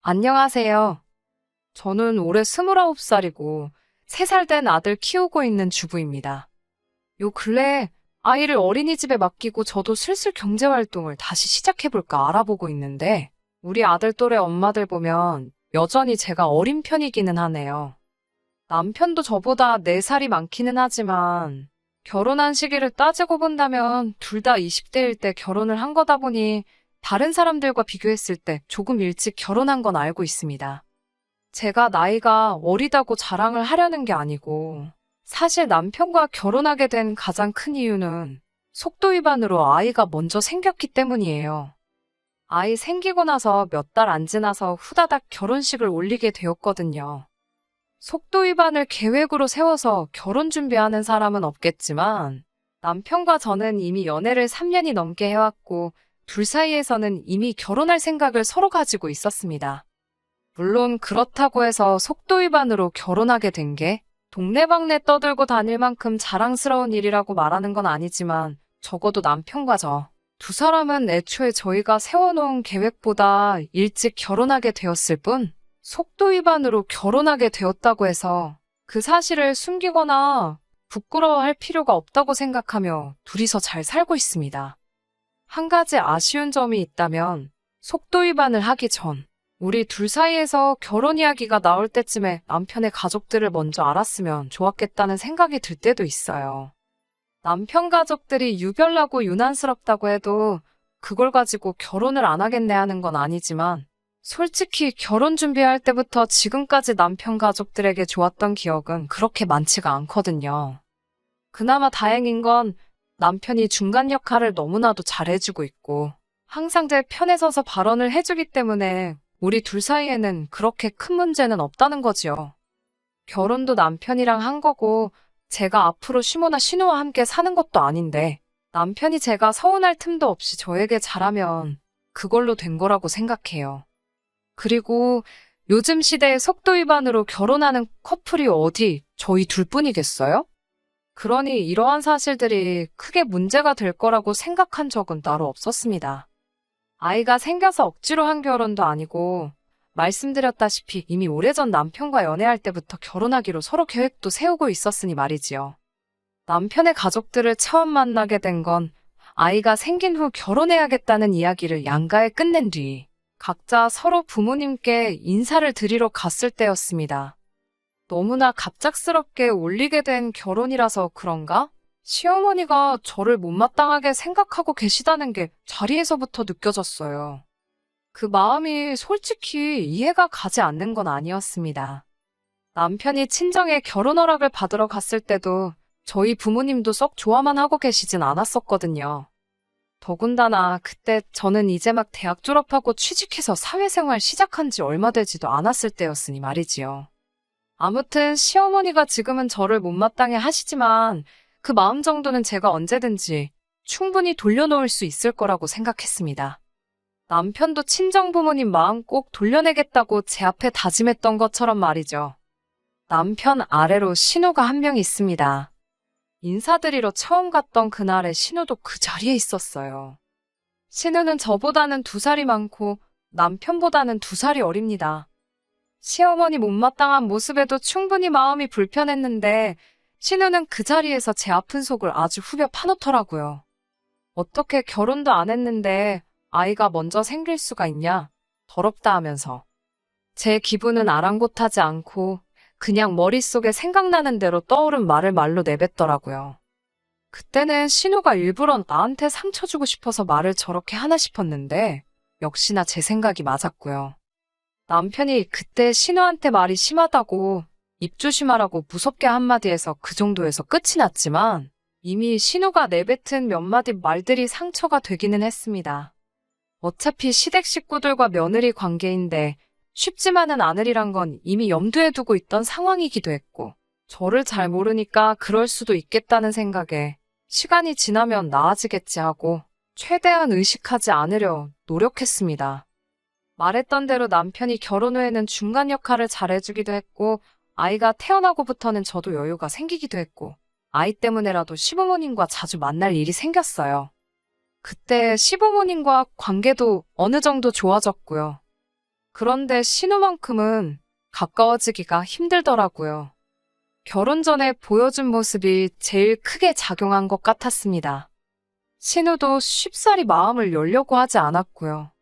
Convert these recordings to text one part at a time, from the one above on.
안녕하세요. 저는 올해 29살이고 3살 된 아들 키우고 있는 주부입니다. 요 근래 아이를 어린이집에 맡기고 저도 슬슬 경제활동을 다시 시작해볼까 알아보고 있는데 우리 아들 또래 엄마들 보면 여전히 제가 어린 편이기는 하네요. 남편도 저보다 4살이 많기는 하지만 결혼한 시기를 따지고 본다면 둘 다 20대일 때 결혼을 한 거다 보니 다른 사람들과 비교했을 때 조금 일찍 결혼한 건 알고 있습니다. 제가 나이가 어리다고 자랑을 하려는 게 아니고 사실 남편과 결혼하게 된 가장 큰 이유는 속도 위반으로 아이가 먼저 생겼기 때문이에요. 아이 생기고 나서 몇 달 안 지나서 후다닥 결혼식을 올리게 되었거든요. 속도 위반을 계획으로 세워서 결혼 준비하는 사람은 없겠지만 남편과 저는 이미 연애를 3년이 넘게 해왔고 둘 사이에서는 이미 결혼할 생각을 서로 가지고 있었습니다. 물론 그렇다고 해서 속도 위반으로 결혼하게 된 게 동네방네 떠들고 다닐 만큼 자랑스러운 일이라고 말하는 건 아니지만 적어도 남편과 저 두 사람은 애초에 저희가 세워놓은 계획보다 일찍 결혼하게 되었을 뿐 속도 위반으로 결혼하게 되었다고 해서 그 사실을 숨기거나 부끄러워할 필요가 없다고 생각하며 둘이서 잘 살고 있습니다. 한 가지 아쉬운 점이 있다면 속도 위반을 하기 전 우리 둘 사이에서 결혼 이야기가 나올 때쯤에 남편의 가족들을 먼저 알았으면 좋았겠다는 생각이 들 때도 있어요. 남편 가족들이 유별나고 유난스럽다고 해도 그걸 가지고 결혼을 안 하겠네 하는 건 아니지만 솔직히 결혼 준비할 때부터 지금까지 남편 가족들에게 좋았던 기억은 그렇게 많지가 않거든요. 그나마 다행인 건 남편이 중간 역할을 너무나도 잘해주고 있고 항상 제 편에 서서 발언을 해주기 때문에 우리 둘 사이에는 그렇게 큰 문제는 없다는 거지요. 결혼도 남편이랑 한 거고 제가 앞으로 시모나 신우와 함께 사는 것도 아닌데 남편이 제가 서운할 틈도 없이 저에게 잘하면 그걸로 된 거라고 생각해요. 그리고 요즘 시대에 속도 위반으로 결혼하는 커플이 어디 저희 둘뿐이겠어요? 그러니 이러한 사실들이 크게 문제가 될 거라고 생각한 적은 따로 없었습니다. 아이가 생겨서 억지로 한 결혼도 아니고 말씀드렸다시피 이미 오래전 남편과 연애할 때부터 결혼하기로 서로 계획도 세우고 있었으니 말이지요. 남편의 가족들을 처음 만나게 된 건 아이가 생긴 후 결혼해야겠다는 이야기를 양가에 끝낸 뒤 각자 서로 부모님께 인사를 드리러 갔을 때였습니다. 너무나 갑작스럽게 올리게 된 결혼이라서 그런가? 시어머니가 저를 못마땅하게 생각하고 계시다는 게 자리에서부터 느껴졌어요. 그 마음이 솔직히 이해가 가지 않는 건 아니었습니다. 남편이 친정에 결혼 허락을 받으러 갔을 때도 저희 부모님도 썩 좋아만 하고 계시진 않았었거든요. 더군다나 그때 저는 이제 막 대학 졸업하고 취직해서 사회생활 시작한 지 얼마 되지도 않았을 때였으니 말이지요. 아무튼 시어머니가 지금은 저를 못마땅해 하시지만 그 마음 정도는 제가 언제든지 충분히 돌려놓을 수 있을 거라고 생각했습니다. 남편도 친정 부모님 마음 꼭 돌려내겠다고 제 앞에 다짐했던 것처럼 말이죠. 남편 아래로 신우가 한 명 있습니다. 인사드리러 처음 갔던 그날에 신우도 그 자리에 있었어요. 신우는 저보다는 2살이 많고 남편보다는 2살이 어립니다. 시어머니 못마땅한 모습에도 충분히 마음이 불편했는데 신우는 그 자리에서 제 아픈 속을 아주 후벼 파놓더라고요. 어떻게 결혼도 안 했는데 아이가 먼저 생길 수가 있냐? 더럽다 하면서. 제 기분은 아랑곳하지 않고 그냥 머릿속에 생각나는 대로 떠오른 말을 말로 내뱉더라고요. 그때는 신우가 일부러 나한테 상처 주고 싶어서 말을 저렇게 하나 싶었는데 역시나 제 생각이 맞았고요. 남편이 그때 신우한테 말이 심하다고 입 조심하라고 무섭게 한마디 해서 그 정도에서 끝이 났지만 이미 신우가 내뱉은 몇 마디 말들이 상처가 되기는 했습니다. 어차피 시댁 식구들과 며느리 관계인데 쉽지만은 않으리란 건 이미 염두에 두고 있던 상황이기도 했고 저를 잘 모르니까 그럴 수도 있겠다는 생각에 시간이 지나면 나아지겠지 하고 최대한 의식하지 않으려 노력했습니다. 말했던 대로 남편이 결혼 후에는 중간 역할을 잘해주기도 했고 아이가 태어나고부터는 저도 여유가 생기기도 했고 아이 때문에라도 시부모님과 자주 만날 일이 생겼어요. 그때 시부모님과 관계도 어느 정도 좋아졌고요. 그런데 신우만큼은 가까워지기가 힘들더라고요. 결혼 전에 보여준 모습이 제일 크게 작용한 것 같았습니다. 신우도 쉽사리 마음을 열려고 하지 않았고요.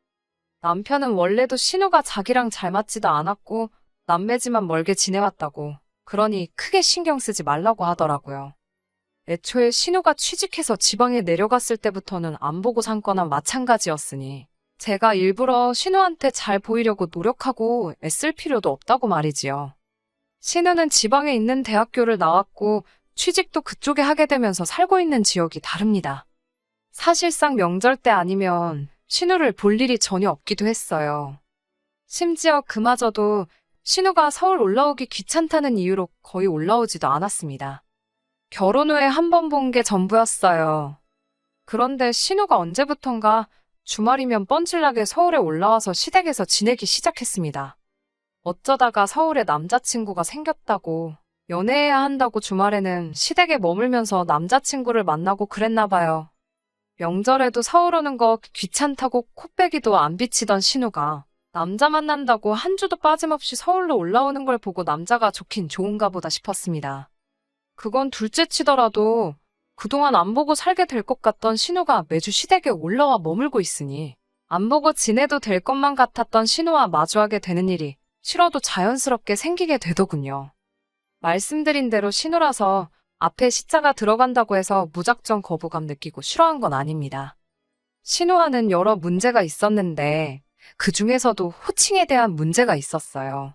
남편은 원래도 신우가 자기랑 잘 맞지도 않았고 남매지만 멀게 지내왔다고, 그러니 크게 신경 쓰지 말라고 하더라고요. 애초에 신우가 취직해서 지방에 내려갔을 때부터는 안 보고 산 거나 마찬가지였으니 제가 일부러 신우한테 잘 보이려고 노력하고 애쓸 필요도 없다고 말이지요. 신우는 지방에 있는 대학교를 나왔고 취직도 그쪽에 하게 되면서 살고 있는 지역이 다릅니다. 사실상 명절 때 아니면 신우를 볼 일이 전혀 없기도 했어요. 심지어 그마저도 신우가 서울 올라오기 귀찮다는 이유로 거의 올라오지도 않았습니다. 결혼 후에 한 번 본 게 전부였어요. 그런데 신우가 언제부턴가 주말이면 뻔질나게 서울에 올라와서 시댁에서 지내기 시작했습니다. 어쩌다가 서울에 남자친구가 생겼다고, 연애해야 한다고 주말에는 시댁에 머물면서 남자친구를 만나고 그랬나 봐요. 명절에도 서울 오는 거 귀찮다고 코빼기도 안 비치던 신우가 남자 만난다고 한 주도 빠짐없이 서울로 올라오는 걸 보고 남자가 좋긴 좋은가 보다 싶었습니다. 그건 둘째 치더라도 그동안 안 보고 살게 될 것 같던 신우가 매주 시댁에 올라와 머물고 있으니 안 보고 지내도 될 것만 같았던 신우와 마주하게 되는 일이 싫어도 자연스럽게 생기게 되더군요. 말씀드린 대로 신우라서 앞에 시자가 들어간다고 해서 무작정 거부감 느끼고 싫어한 건 아닙니다. 신우와는 여러 문제가 있었는데 그 중에서도 호칭에 대한 문제가 있었어요.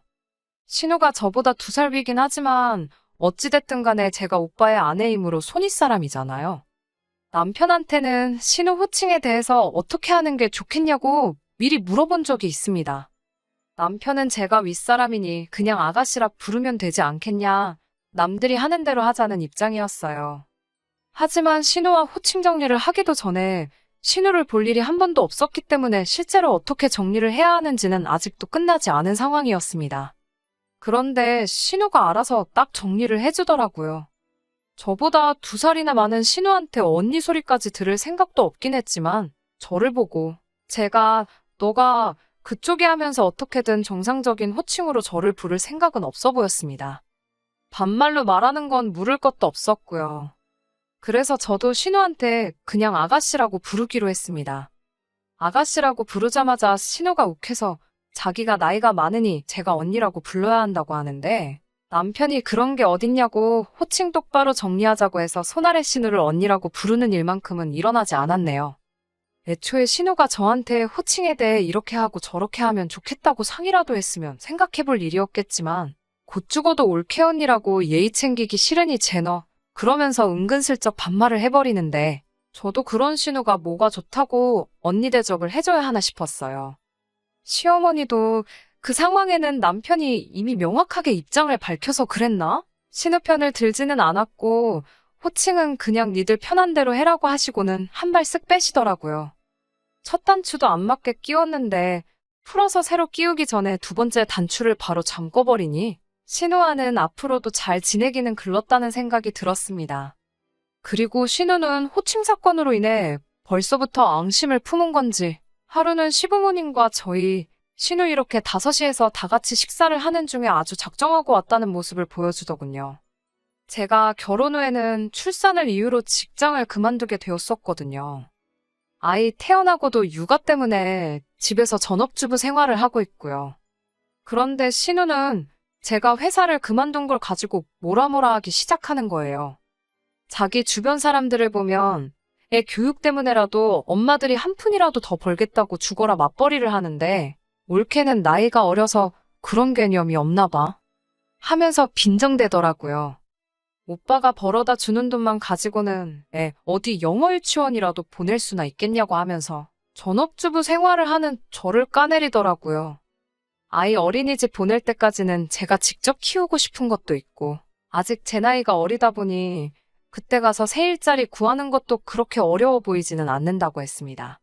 신우가 저보다 2살 위긴 하지만 어찌됐든 간에 제가 오빠의 아내이므로 손윗사람이잖아요. 남편한테는 신우 호칭에 대해서 어떻게 하는 게 좋겠냐고 미리 물어본 적이 있습니다. 남편은 제가 윗사람이니 그냥 아가씨라 부르면 되지 않겠냐, 남들이 하는 대로 하자는 입장이었어요. 하지만 신우와 호칭 정리를 하기도 전에 신우를 볼 일이 한 번도 없었기 때문에 실제로 어떻게 정리를 해야 하는지는 아직도 끝나지 않은 상황이었습니다. 그런데 신우가 알아서 딱 정리를 해주더라고요. 저보다 2살이나 많은 신우한테 언니 소리까지 들을 생각도 없긴 했지만 저를 보고 제가 너가 그쪽이 하면서 어떻게든 정상적인 호칭으로 저를 부를 생각은 없어 보였습니다. 반말로 말하는 건 물을 것도 없었고요. 그래서 저도 신우한테 그냥 아가씨라고 부르기로 했습니다. 아가씨라고 부르자마자 신우가 욱해서 자기가 나이가 많으니 제가 언니라고 불러야 한다고 하는데 남편이 그런 게 어딨냐고 호칭 똑바로 정리하자고 해서 손아래 신우를 언니라고 부르는 일만큼은 일어나지 않았네요. 애초에 신우가 저한테 호칭에 대해 이렇게 하고 저렇게 하면 좋겠다고 상의라도 했으면 생각해볼 일이었겠지만 곧 죽어도 올케 언니라고 예의 챙기기 싫으니 제너 그러면서 은근슬쩍 반말을 해버리는데 저도 그런 신우가 뭐가 좋다고 언니 대접을 해줘야 하나 싶었어요. 시어머니도 그 상황에는 남편이 이미 명확하게 입장을 밝혀서 그랬나? 신우 편을 들지는 않았고 호칭은 그냥 니들 편한 대로 해라고 하시고는 한 발 쓱 빼시더라고요. 첫 단추도 안 맞게 끼웠는데 풀어서 새로 끼우기 전에 2번째 단추를 바로 잠궈버리니 신우와는 앞으로도 잘 지내기는 글렀다는 생각이 들었습니다. 그리고 신우는 호칭 사건으로 인해 벌써부터 앙심을 품은 건지 하루는 시부모님과 저희 신우 이렇게 5시에서 다 같이 식사를 하는 중에 아주 작정하고 왔다는 모습을 보여주더군요. 제가 결혼 후에는 출산을 이유로 직장을 그만두게 되었었거든요. 아이 태어나고도 육아 때문에 집에서 전업주부 생활을 하고 있고요. 그런데 신우는 제가 회사를 그만둔 걸 가지고 뭐라 하기 시작하는 거예요. 자기 주변 사람들을 보면 애 교육 때문에라도 엄마들이 한 푼이라도 더 벌겠다고 죽어라 맞벌이를 하는데 올케는 나이가 어려서 그런 개념이 없나 봐 하면서 빈정대더라고요. 오빠가 벌어다 주는 돈만 가지고는 애 어디 영어 유치원이라도 보낼 수나 있겠냐고 하면서 전업주부 생활을 하는 저를 까내리더라고요. 아이 어린이집 보낼 때까지는 제가 직접 키우고 싶은 것도 있고 아직 제 나이가 어리다 보니 그때 가서 새 일자리 구하는 것도 그렇게 어려워 보이지는 않는다고 했습니다.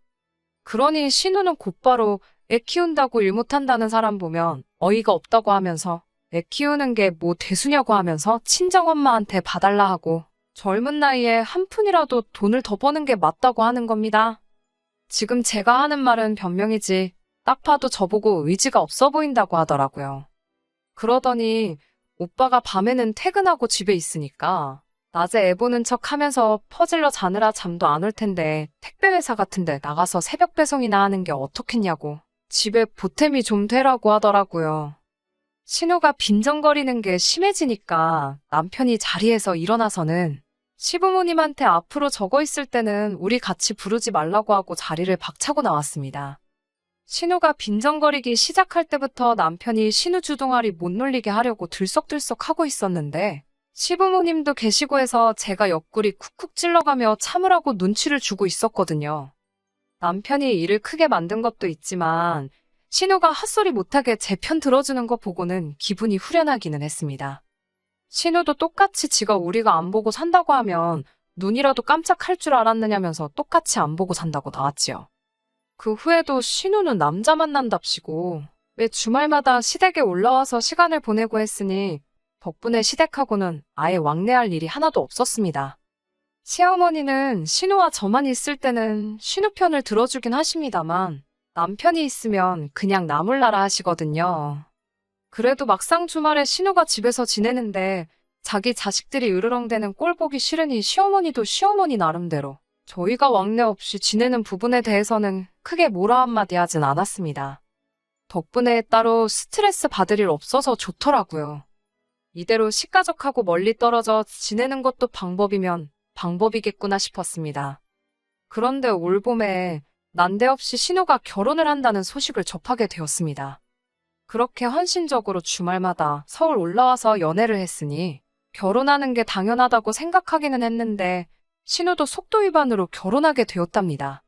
그러니 신우는 곧바로 애 키운다고 일 못한다는 사람 보면 어이가 없다고 하면서 애 키우는 게 뭐 대수냐고 하면서 친정엄마한테 봐달라 하고 젊은 나이에 한 푼이라도 돈을 더 버는 게 맞다고 하는 겁니다. 지금 제가 하는 말은 변명이지 딱 봐도 저보고 의지가 없어 보인다고 하더라고요. 그러더니 오빠가 밤에는 퇴근하고 집에 있으니까 낮에 애 보는 척 하면서 퍼질러 자느라 잠도 안 올 텐데 택배 회사 같은데 나가서 새벽 배송이나 하는 게 어떻겠냐고 집에 보탬이 좀 되라고 하더라고요. 신우가 빈정거리는 게 심해지니까 남편이 자리에서 일어나서는 시부모님한테 앞으로 적어 있을 때는 우리 같이 부르지 말라고 하고 자리를 박차고 나왔습니다. 신우가 빈정거리기 시작할 때부터 남편이 신우 주둥아리 못 놀리게 하려고 들썩들썩 하고 있었는데 시부모님도 계시고 해서 제가 옆구리 쿡쿡 찔러가며 참으라고 눈치를 주고 있었거든요. 남편이 일을 크게 만든 것도 있지만 신우가 헛소리 못하게 제 편 들어주는 거 보고는 기분이 후련하기는 했습니다. 신우도 똑같이 지가 우리가 안 보고 산다고 하면 눈이라도 깜짝할 줄 알았느냐면서 똑같이 안 보고 산다고 나왔지요. 그 후에도 신우는 남자 만난답시고 매 주말마다 시댁에 올라와서 시간을 보내고 했으니 덕분에 시댁하고는 아예 왕래할 일이 하나도 없었습니다. 시어머니는 신우와 저만 있을 때는 신우 편을 들어주긴 하십니다만 남편이 있으면 그냥 나몰라라 하시거든요. 그래도 막상 주말에 신우가 집에서 지내는데 자기 자식들이 으르렁대는 꼴 보기 싫으니 시어머니도 시어머니 나름대로 저희가 왕래 없이 지내는 부분에 대해서는 크게 뭐라 한마디 하진 않았습니다. 덕분에 따로 스트레스 받을 일 없어서 좋더라고요. 이대로 식가족하고 멀리 떨어져 지내는 것도 방법이면 방법이겠구나 싶었습니다. 그런데 올 봄에 난데없이 신우가 결혼을 한다는 소식을 접하게 되었습니다. 그렇게 헌신적으로 주말마다 서울 올라와서 연애를 했으니 결혼하는 게 당연하다고 생각하기는 했는데 신우도 속도 위반으로 결혼하게 되었답니다.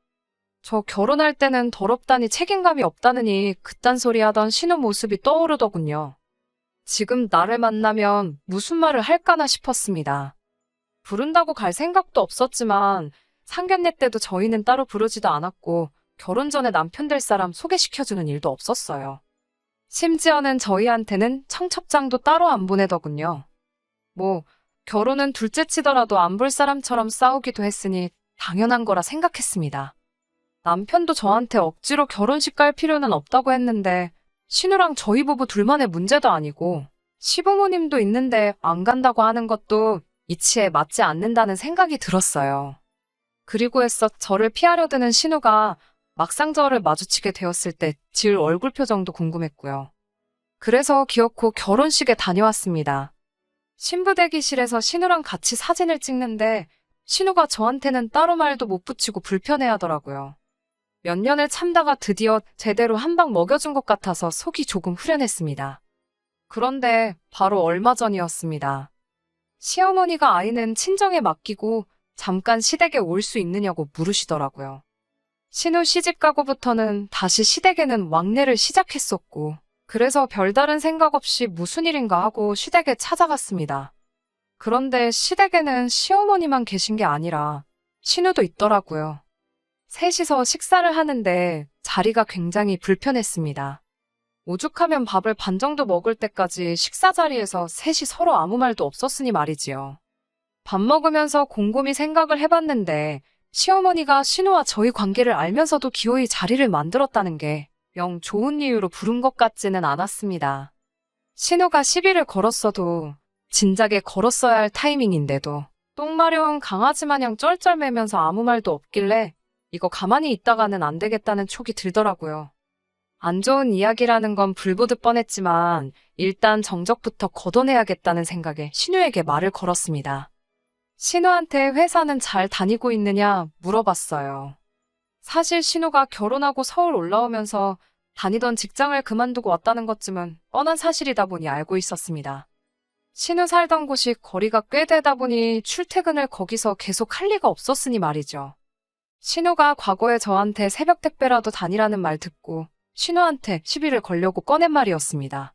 저 결혼할 때는 더럽다니 책임감이 없다느니 그딴 소리 하던 신우 모습이 떠오르더군요. 지금 나를 만나면 무슨 말을 할까나 싶었습니다. 부른다고 갈 생각도 없었지만 상견례 때도 저희는 따로 부르지도 않았고 결혼 전에 남편 될 사람 소개시켜주는 일도 없었어요. 심지어는 저희한테는 청첩장도 따로 안 보내더군요. 뭐 결혼은 둘째 치더라도 안 볼 사람처럼 싸우기도 했으니 당연한 거라 생각했습니다. 남편도 저한테 억지로 결혼식 갈 필요는 없다고 했는데 신우랑 저희 부부 둘만의 문제도 아니고 시부모님도 있는데 안 간다고 하는 것도 이치에 맞지 않는다는 생각이 들었어요. 그리고 해서 저를 피하려 드는 신우가 막상 저를 마주치게 되었을 때 지을 얼굴 표정도 궁금했고요. 그래서 기어코 결혼식에 다녀왔습니다. 신부 대기실에서 신우랑 같이 사진을 찍는데 신우가 저한테는 따로 말도 못 붙이고 불편해하더라고요. 몇 년을 참다가 드디어 제대로 한 방 먹여준 것 같아서 속이 조금 후련했습니다. 그런데 바로 얼마 전이었습니다. 시어머니가 아이는 친정에 맡기고 잠깐 시댁에 올 수 있느냐고 물으시더라고요. 신우 시집가고부터는 다시 시댁에는 왕래를 시작했었고 그래서 별다른 생각 없이 무슨 일인가 하고 시댁에 찾아갔습니다. 그런데 시댁에는 시어머니만 계신 게 아니라 신우도 있더라고요. 셋이서 식사를 하는데 자리가 굉장히 불편했습니다. 오죽하면 밥을 반 정도 먹을 때까지 식사 자리에서 셋이 서로 아무 말도 없었으니 말이지요. 밥 먹으면서 곰곰이 생각을 해봤는데 시어머니가 신우와 저희 관계를 알면서도 기어이 자리를 만들었다는 게 영 좋은 이유로 부른 것 같지는 않았습니다. 신우가 시비를 걸었어도 진작에 걸었어야 할 타이밍인데도 똥 마려운 강아지 마냥 쩔쩔매면서 아무 말도 없길래 이거 가만히 있다가는 안 되겠다는 촉이 들더라고요. 안 좋은 이야기라는 건 불보듯 뻔했지만 일단 정적부터 걷어내야겠다는 생각에 신우에게 말을 걸었습니다. 신우한테 회사는 잘 다니고 있느냐 물어봤어요. 사실 신우가 결혼하고 서울 올라오면서 다니던 직장을 그만두고 왔다는 것쯤은 뻔한 사실이다 보니 알고 있었습니다. 신우 살던 곳이 거리가 꽤 되다 보니 출퇴근을 거기서 계속 할 리가 없었으니 말이죠. 신우가 과거에 저한테 새벽 택배라도 다니라는 말 듣고 신우한테 시비를 걸려고 꺼낸 말이었습니다.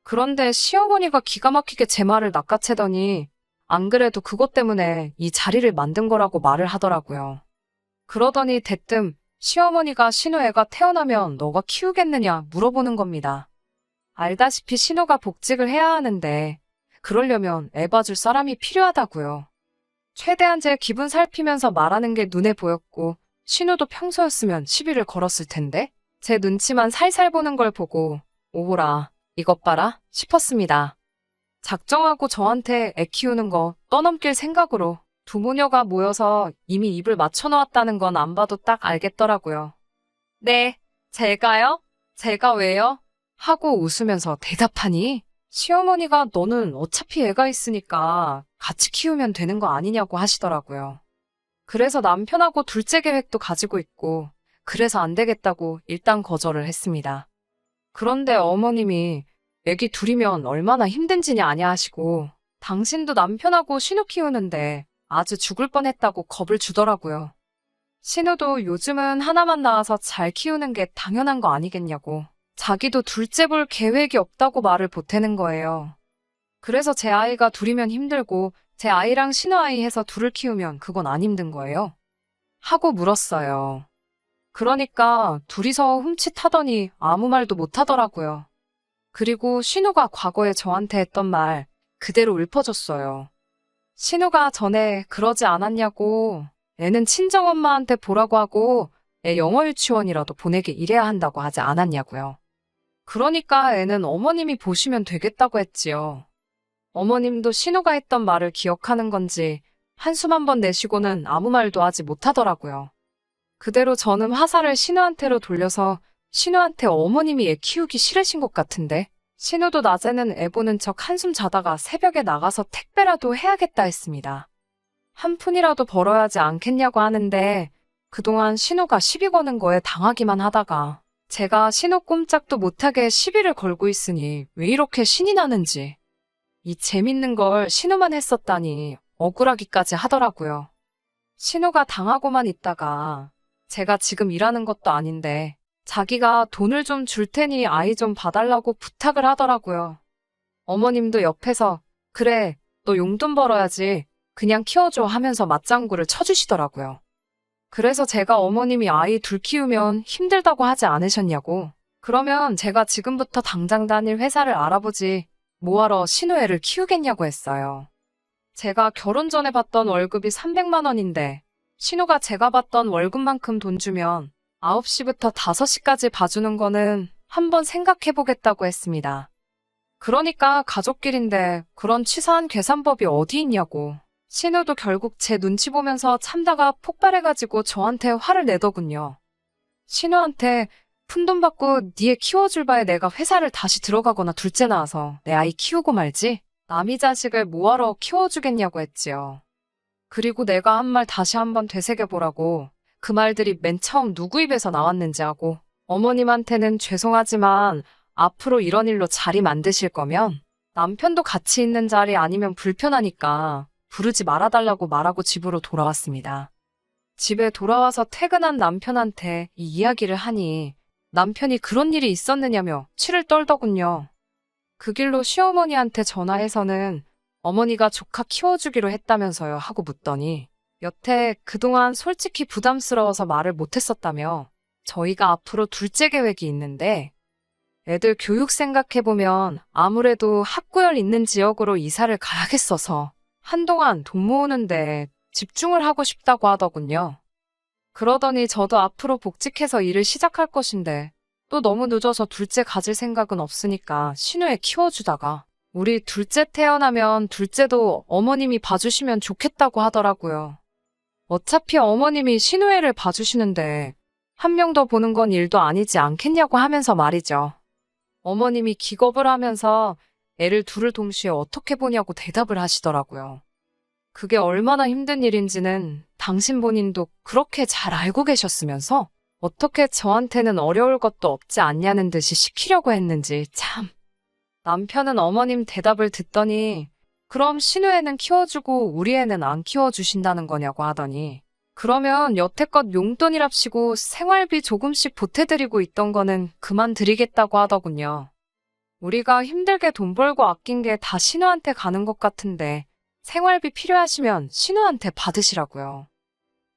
그런데 시어머니가 기가 막히게 제 말을 낚아채더니 안 그래도 그것 때문에 이 자리를 만든 거라고 말을 하더라고요. 그러더니 대뜸 시어머니가 신우 애가 태어나면 너가 키우겠느냐 물어보는 겁니다. 알다시피 신우가 복직을 해야 하는데 그러려면 애 봐줄 사람이 필요하다고요. 최대한 제 기분 살피면서 말하는 게 눈에 보였고 신우도 평소였으면 시비를 걸었을 텐데 제 눈치만 살살 보는 걸 보고 오호라, 이것 봐라 싶었습니다. 작정하고 저한테 애 키우는 거 떠넘길 생각으로 두 모녀가 모여서 이미 입을 맞춰놓았다는 건 안 봐도 딱 알겠더라고요. 네, 제가요? 제가 왜요? 하고 웃으면서 대답하니 시어머니가 너는 어차피 애가 있으니까 같이 키우면 되는 거 아니냐고 하시더라고요. 그래서 남편하고 둘째 계획도 가지고 있고 그래서 안 되겠다고 일단 거절을 했습니다. 그런데 어머님이 애기 둘이면 얼마나 힘든지냐 아냐 하시고 당신도 남편하고 신우 키우는데 아주 죽을 뻔했다고 겁을 주더라고요. 신우도 요즘은 하나만 낳아서 잘 키우는 게 당연한 거 아니겠냐고 자기도 둘째 볼 계획이 없다고 말을 보태는 거예요. 그래서 제 아이가 둘이면 힘들고 제 아이랑 신우 아이 해서 둘을 키우면 그건 안 힘든 거예요? 하고 물었어요. 그러니까 둘이서 훔칫하더니 아무 말도 못 하더라고요. 그리고 신우가 과거에 저한테 했던 말 그대로 읊어줬어요. 신우가 전에 그러지 않았냐고 애는 친정엄마한테 보라고 하고 애 영어 유치원이라도 보내게 이래야 한다고 하지 않았냐고요. 그러니까 애는 어머님이 보시면 되겠다고 했지요. 어머님도 신우가 했던 말을 기억하는 건지 한숨 한 번 내쉬고는 아무 말도 하지 못하더라고요. 그대로 저는 화살을 신우한테로 돌려서 신우한테 어머님이 애 키우기 싫으신 것 같은데 신우도 낮에는 애 보는 척 한숨 자다가 새벽에 나가서 택배라도 해야겠다 했습니다. 한 푼이라도 벌어야 하지 않겠냐고 하는데 그동안 신우가 시비 거는 거에 당하기만 하다가 제가 신우 꼼짝도 못하게 시비를 걸고 있으니 왜 이렇게 신이 나는지 이 재밌는 걸 신우만 했었다니 억울하기까지 하더라고요. 신우가 당하고만 있다가 제가 지금 일하는 것도 아닌데 자기가 돈을 좀 줄 테니 아이 좀 봐달라고 부탁을 하더라고요. 어머님도 옆에서 그래, 너 용돈 벌어야지. 그냥 키워줘 하면서 맞장구를 쳐주시더라고요. 그래서 제가 어머님이 아이 둘 키우면 힘들다고 하지 않으셨냐고. 그러면 제가 지금부터 당장 다닐 회사를 알아보지 뭐하러 신우 애를 키우겠냐고 했어요. 제가 결혼 전에 받던 월급이 300만 원인데 신우가 제가 받던 월급만큼 돈 주면 9시부터 5시까지 봐주는 거는 한번 생각해보겠다고 했습니다. 그러니까 가족끼린데 그런 치사한 계산법이 어디 있냐고. 신우도 결국 제 눈치 보면서 참다가 폭발해가지고 저한테 화를 내더군요. 신우한테 푼돈 받고 니 애 키워줄 바에 내가 회사를 다시 들어가거나 둘째 낳아서 내 아이 키우고 말지 남이 자식을 뭐하러 키워주겠냐고 했지요. 그리고 내가 한 말 다시 한번 되새겨보라고 그 말들이 맨 처음 누구 입에서 나왔는지 하고 어머님한테는 죄송하지만 앞으로 이런 일로 자리 만드실 거면 남편도 같이 있는 자리 아니면 불편하니까 부르지 말아달라고 말하고 집으로 돌아왔습니다. 집에 돌아와서 퇴근한 남편한테 이 이야기를 하니 남편이 그런 일이 있었느냐며 치를 떨더군요. 그 길로 시어머니한테 전화해서는 어머니가 조카 키워주기로 했다면서요 하고 묻더니 여태 그동안 솔직히 부담스러워서 말을 못했었다며 저희가 앞으로 둘째 계획이 있는데 애들 교육 생각해보면 아무래도 학구열 있는 지역으로 이사를 가야겠어서 한동안 돈 모으는데 집중을 하고 싶다고 하더군요. 그러더니 저도 앞으로 복직해서 일을 시작할 것인데 또 너무 늦어서 둘째 가질 생각은 없으니까 신우애 키워주다가 우리 둘째 태어나면 둘째도 어머님이 봐주시면 좋겠다고 하더라고요. 어차피 어머님이 신우애를 봐주시는데 한 명 더 보는 건 일도 아니지 않겠냐고 하면서 말이죠. 어머님이 기겁을 하면서 애를 둘을 동시에 어떻게 보냐고 대답을 하시더라고요. 그게 얼마나 힘든 일인지는 당신 본인도 그렇게 잘 알고 계셨으면서 어떻게 저한테는 어려울 것도 없지 않냐는 듯이 시키려고 했는지 참. 남편은 어머님 대답을 듣더니 그럼 신우애는 키워주고 우리 애는 안 키워주신다는 거냐고 하더니 그러면 여태껏 용돈이랍시고 생활비 조금씩 보태드리고 있던 거는 그만 드리겠다고 하더군요. 우리가 힘들게 돈 벌고 아낀 게 다 신우한테 가는 것 같은데 생활비 필요하시면 신우한테 받으시라고요.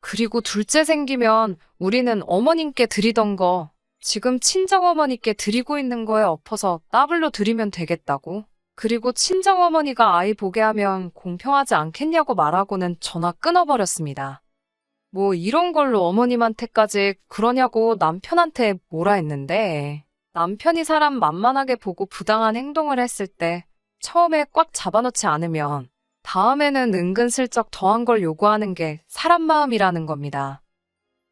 그리고 둘째 생기면 우리는 어머님께 드리던 거 지금 친정어머니께 드리고 있는 거에 엎어서 더블로 드리면 되겠다고. 그리고 친정어머니가 아이 보게 하면 공평하지 않겠냐고 말하고는 전화 끊어버렸습니다. 뭐 이런 걸로 어머님한테까지 그러냐고 남편한테 뭐라 했는데, 남편이 사람 만만하게 보고 부당한 행동을 했을 때 처음에 꽉 잡아놓지 않으면 다음에는 은근슬쩍 더한 걸 요구하는 게 사람 마음이라는 겁니다.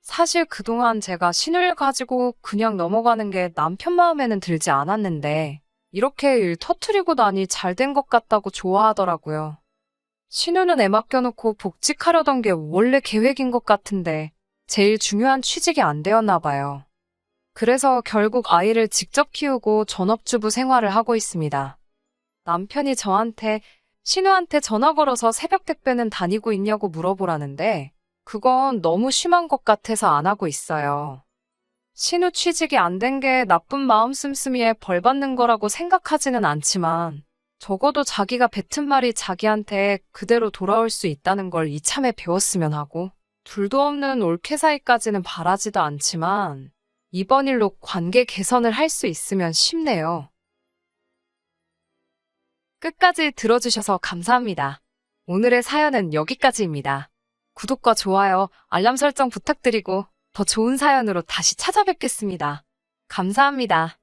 사실 그동안 제가 신우를 가지고 그냥 넘어가는 게 남편 마음에는 들지 않았는데, 이렇게 일 터트리고 나니 잘 된 것 같다고 좋아하더라고요. 신우는 애 맡겨놓고 복직하려던 게 원래 계획인 것 같은데 제일 중요한 취직이 안 되었나 봐요. 그래서 결국 아이를 직접 키우고 전업주부 생활을 하고 있습니다. 남편이 저한테 신우한테 전화 걸어서 새벽 택배는 다니고 있냐고 물어보라는데 그건 너무 심한 것 같아서 안 하고 있어요. 신우 취직이 안 된 게 나쁜 마음 씀씀이에 벌 받는 거라고 생각하지는 않지만 적어도 자기가 뱉은 말이 자기한테 그대로 돌아올 수 있다는 걸 이참에 배웠으면 하고, 둘도 없는 올케 사이까지는 바라지도 않지만 이번 일로 관계 개선을 할 수 있으면 싶네요. 끝까지 들어주셔서 감사합니다. 오늘의 사연은 여기까지입니다. 구독과 좋아요, 알람 설정 부탁드리고 더 좋은 사연으로 다시 찾아뵙겠습니다. 감사합니다.